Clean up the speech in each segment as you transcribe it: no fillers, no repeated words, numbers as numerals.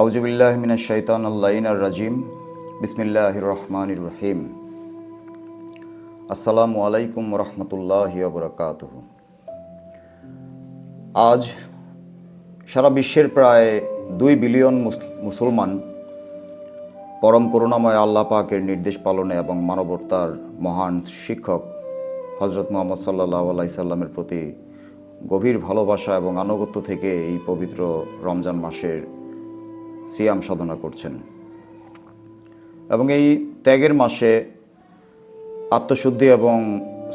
আউযুবিল্লাহি মিনাশ শাইতানির লাইনির রাজিম। বিসমিল্লাহির রহমানির রহিম। আসসালামু আলাইকুম ওয়া রাহমাতুল্লাহি ওয়া বারাকাতুহু। আজ সারা বিশ্বের প্রায় 2 বিলিয়ন মুসলমান পরম করুণাময় আল্লাহ পাকের নির্দেশ পালনে এবং মানবতার মহান শিক্ষক হযরত মুহাম্মদ সাল্লাল্লাহু আলাইহি সাল্লামের প্রতি গভীর ভালোবাসা এবং আনুগত্য থেকে এই পবিত্র রমজান মাসের সিয়াম সাধনা করছেন এবং এই ত্যাগের মাসে আত্মশুদ্ধি এবং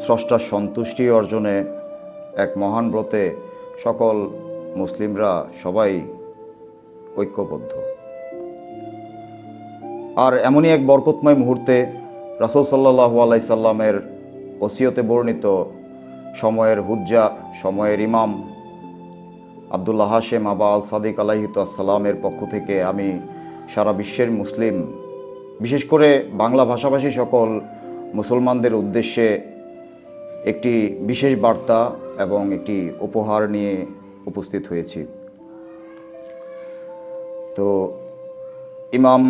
স্রষ্টার সন্তুষ্টি অর্জনে এক মহান ব্রতে সকল মুসলিমরা সবাই ঐক্যবদ্ধ। আর এমনই এক বরকতময় মুহূর্তে রাসূল সাল্লাল্লাহু আলাইহি সাল্লামের ওসিয়তে বর্ণিত সময়ের হুজ্জা, সময়ের ইমাম আব্দুল্লাহ হাশেম আবা আল সাদিক আলাইহিসসালামের পক্ষ থেকে আমি সারা বিশ্বের মুসলিম, বিশেষ করে বাংলা ভাষাভাষী সকল মুসলমানদের উদ্দেশ্যে একটি বিশেষ বার্তা এবং একটি উপহার নিয়ে উপস্থিত হয়েছি। তো ইমাম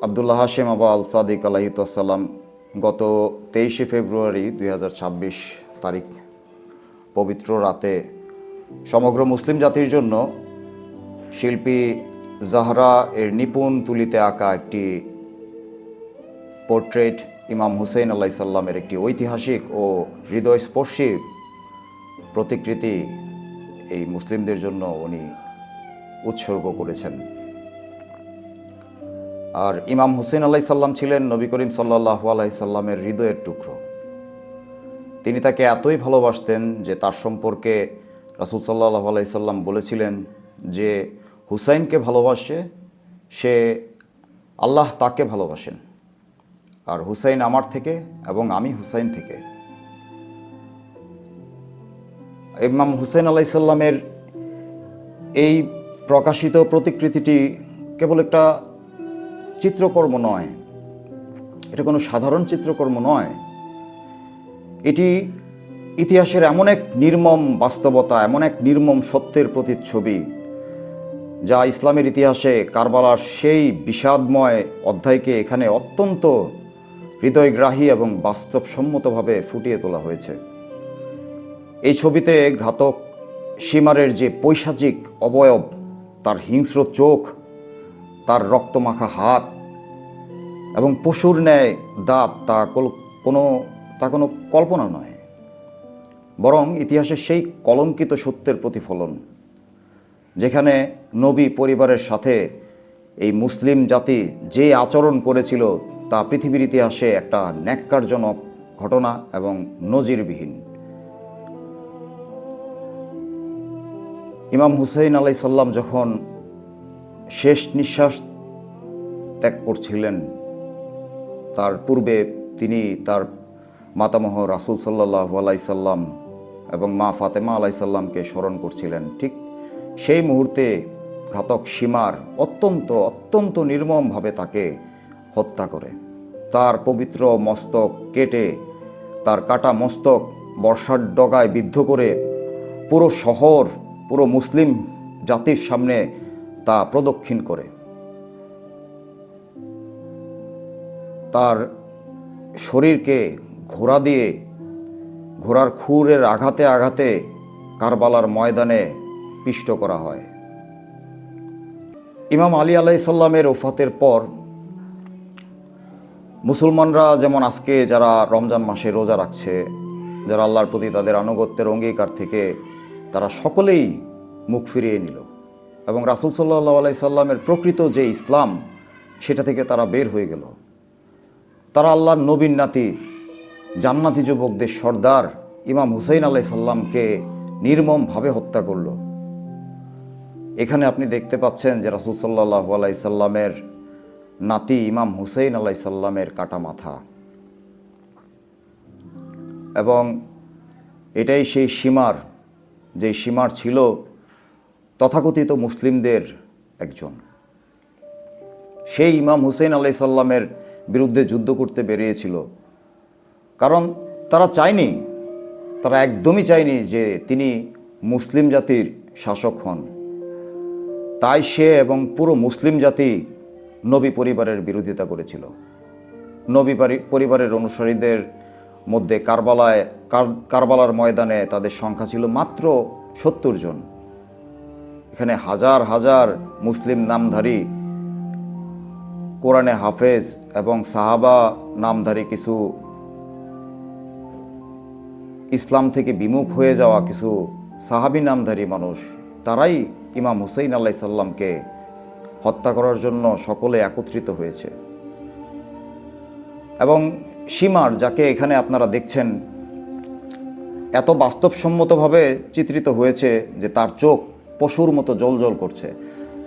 আব্দুল্লাহ হাশেম আবা আল সাদিক আলাইহিসসালাম গত 23শে ফেব্রুয়ারি 2026 তারিখ পবিত্র রাতে সমগ্র মুসলিম জাতির জন্য শিল্পী জাহরা এর নিপুণ তুলিতে আঁকা একটি পোর্ট্রেট ইমাম হুসেইন আলাইহিস সালামের একটি ঐতিহাসিক ও হৃদয়স্পর্শী প্রতিকৃতি এই মুসলিমদের জন্য উনি উৎসর্গ করেছেন। আর ইমাম হুসেইন আলাইহিস সালাম ছিলেন নবী করিম সাল্লাল্লাহু আলাইহি সাল্লামের হৃদয়ের টুকরো। তিনি তাকে এতই ভালোবাসতেন যে তার সম্পর্কে রাসূল সাল্লাল্লাহু আলাইহি সাল্লাম বলেছিলেন যে হুসাইনকে ভালোবাসে সে আল্লাহ তাকে ভালোবাসেন, আর হুসাইন আমার থেকে এবং আমি হুসাইন থেকে। ইমাম হুসেইন আলাইহিস সালামের এই প্রকাশিত প্রতিকৃতিটি কেবল একটা চিত্রকর্ম নয়, এটা কোনো সাধারণ চিত্রকর্ম নয়। এটি ইতিহাসের এমন এক নির্মম বাস্তবতা, এমন এক নির্মম সত্যের প্রতিচ্ছবি যা ইসলামের ইতিহাসে কারবালার সেই বিষাদময় অধ্যায়কে এখানে অত্যন্ত হৃদয়গ্রাহী এবং বাস্তবসম্মতভাবে ফুটিয়ে তোলা হয়েছে। এই ছবিতে ঘাতক শিমারের যে পৈশাচিক অবয়ব, তার হিংস্র চোখ, তার রক্তমাখা হাত এবং পশুর ন্যায় দাঁত, তা কোনো কল্পনা নয়, বরং ইতিহাসের সেই কলঙ্কিত সত্যের প্রতিফলন, যেখানে নবী পরিবারের সাথে এই মুসলিম জাতি যে আচরণ করেছিল তা পৃথিবীর ইতিহাসে একটা ন্যাক্কারজনক ঘটনা এবং নজিরবিহীন। ইমাম হুসেইন আলাইহিস সালাম যখন শেষ নিঃশ্বাস ত্যাগ করছিলেন, তার পূর্বে তিনি তার মাতামহ রাসূল সাল্লাল্লাহু আলাইহি সাল্লাম এবং মা ফাতেমা আলাইহিস সালামকে স্মরণ করছিলেন। ঠিক সেই মুহূর্তে ঘাতক শিমার অত্যন্ত নির্মমভাবে তাকে হত্যা করে, তার পবিত্র মস্তক কেটে, তার কাটা মস্তক বর্ষার ডগায় বিদ্ধ করে পুরো শহর, পুরো মুসলিম জাতির সামনে তা প্রদক্ষিণ করে। তার শরীরকে ঘোড়া দিয়ে, ঘোড়ার খুরের আঘাতে আঘাতে কারবালার ময়দানে পিষ্ট করা হয়। ইমাম আলী আলাইহিস সালামের ওফাতের পর মুসলমানরা যেমন আজকে যারা রমজান মাসে রোজা রাখছে, যারা আল্লাহর প্রতি তাদের আনুগত্যের অঙ্গীকার থেকে তারা সকলেই মুখ ফিরিয়ে নিল এবং রাসূল সাল্লাল্লাহু আলাইহি সাল্লামের প্রকৃত যে ইসলাম, সেটা থেকে তারা বের হয়ে গেল। তারা আল্লাহর নবীর নাতি, জান্নাতি যুবকদের সর্দার ইমাম হুসেইন আলাইহিস সালামকে নির্মমভাবে হত্যা করল। এখানে আপনি দেখতে পাচ্ছেন যে রাসূল সাল্লাল্লাহু আলাইহি সাল্লামের নাতি ইমাম হুসেইন আলাইহিস সালামের কাটা মাথা, এবং এটাই সেই সীমার, যে সীমার ছিল তথাকথিত মুসলিমদের একজন। সেই ইমাম হুসেইন আলাইহিস সালামের বিরুদ্ধে যুদ্ধ করতে বেরিয়েছিল, কারণ তারা একদমই চায়নি যে তিনি মুসলিম জাতির শাসক হন। তাই সে এবং পুরো মুসলিম জাতি নবী পরিবারের বিরোধিতা করেছিল। নবী পরিবারের অনুসারীদের মধ্যে কারবালার ময়দানে তাদের সংখ্যা ছিল মাত্র 70 জন। এখানে হাজার হাজার মুসলিম নামধারী, কোরআনে হাফেজ এবং সাহাবা নামধারী কিছু ইসলাম থেকে বিমুখ হয়ে যাওয়া কিছু সাহাবী নামধারী মানুষ, তারাই ইমাম হুসাইন আলাইহিস সালামকে হত্যা করার জন্য সকলে একত্রিত হয়েছে। এবং সীমার, যাকে এখানে আপনারা দেখছেন, এত বাস্তবসম্মতভাবে চিত্রিত হয়েছে যে তার চোখ পশুর মতো জ্বলজ্বল করছে,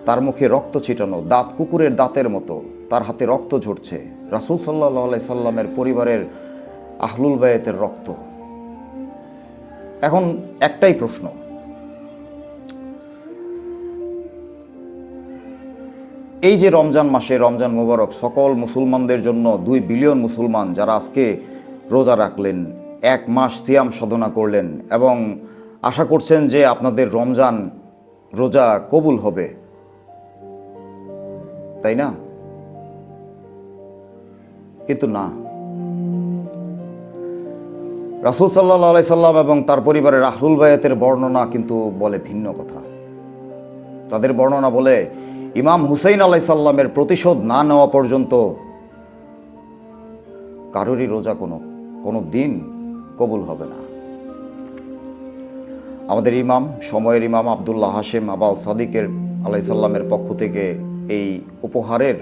তার মুখে রক্ত ছিটানো, দাঁত কুকুরের দাঁতের মতো, তার হাতে রক্ত ঝরছে, রাসূল সাল্লাল্লাহু আলাইহি সাল্লামের পরিবারের আহলুল বায়াতের রক্ত। এখন একটাই প্রশ্ন, এই যে রমজান মাসে, রমজান মুবারক সকল মুসলমানদের জন্য, 2 বিলিয়ন মুসলমান যারা আজকে রোজা রাখলেন, 1 মাস সিয়াম সাধনা করলেন এবং আশা করছেন যে আপনাদের রমজান রোজা কবুল হবে, তাই না? কিন্তু না, রাসূল সাল্লাল্লাহু আলাইহি সাল্লাম এবং তার পরিবারের আহলুল বায়াতের বর্ণনা কিন্তু বলে ভিন্ন কথা। তাদের বর্ণনা বলে ইমাম হুসাইন আলাইহিস সালামের প্রতিশোধ না নেওয়া পর্যন্ত কারোরই রোজা কোনো দিন কবুল হবে না। আমাদের ইমাম, সময়ের ইমাম আব্দুল্লাহ হাশেম আবাল সাদিকের আলাইহিস সালামের পক্ষ থেকে এই উপহারের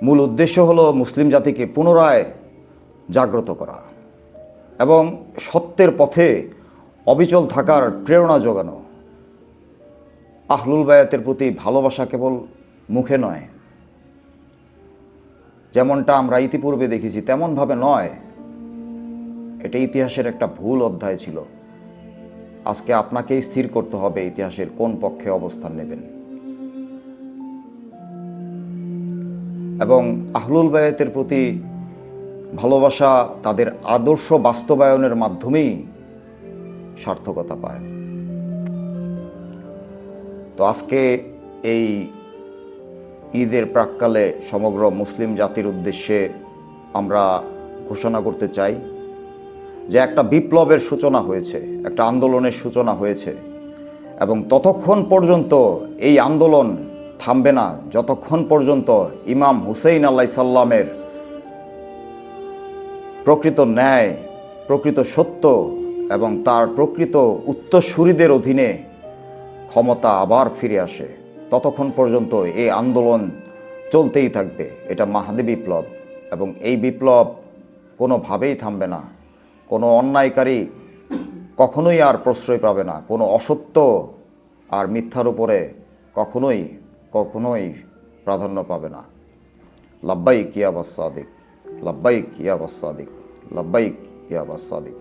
মূল উদ্দেশ্য হলো মুসলিম জাতিকে পুনরায় জাগ্রত করা এবং সত্যের পথে অবিচল থাকার প্রেরণা যোগানো। আহলুল বায়াতের প্রতি ভালোবাসা কেবল মুখে নয়, যেমনটা আমরা ইতিপূর্বে দেখেছি তেমনভাবে নয়। এটা ইতিহাসের একটা ভুল অধ্যায় ছিল। আজকে আপনাকেই স্থির করতে হবে ইতিহাসের কোন পক্ষে অবস্থান নেবেন। এবং আহলুল বায়াতের প্রতি ভালোবাসা তাদের আদর্শ বাস্তবায়নের মাধ্যমেই সার্থকতা পায়। তো আজকে এই ঈদের প্রাক্কালে সমগ্র মুসলিম জাতির উদ্দেশ্যে আমরা ঘোষণা করতে চাই যে একটা বিপ্লবের সূচনা হয়েছে, একটা আন্দোলনের সূচনা হয়েছে এবং ততক্ষণ পর্যন্ত এই আন্দোলন থামবে না যতক্ষণ পর্যন্ত ইমাম হুসাইন আলাইহিস সালামের প্রকৃত ন্যায়, প্রকৃত সত্য এবং তার প্রকৃত উত্তরসূরিদের অধীনে ক্ষমতা আবার ফিরে আসে, ততক্ষণ পর্যন্ত এই আন্দোলন চলতেই থাকবে। এটা মাহদি বিপ্লব এবং এই বিপ্লব কোনোভাবেই থামবে না। কোনো অন্যায়কারী কখনোই আর প্রশ্রয় পাবে না, কোনো অসত্য আর মিথ্যার উপরে কখনোই প্রাধান্য পাবে না। লাব্বাইক ইয়া আবাস সাদিক, লাব্বাইক ইয়া আবাস সাদিক, লাব্বাইক ইয়া আবাস সাদিক।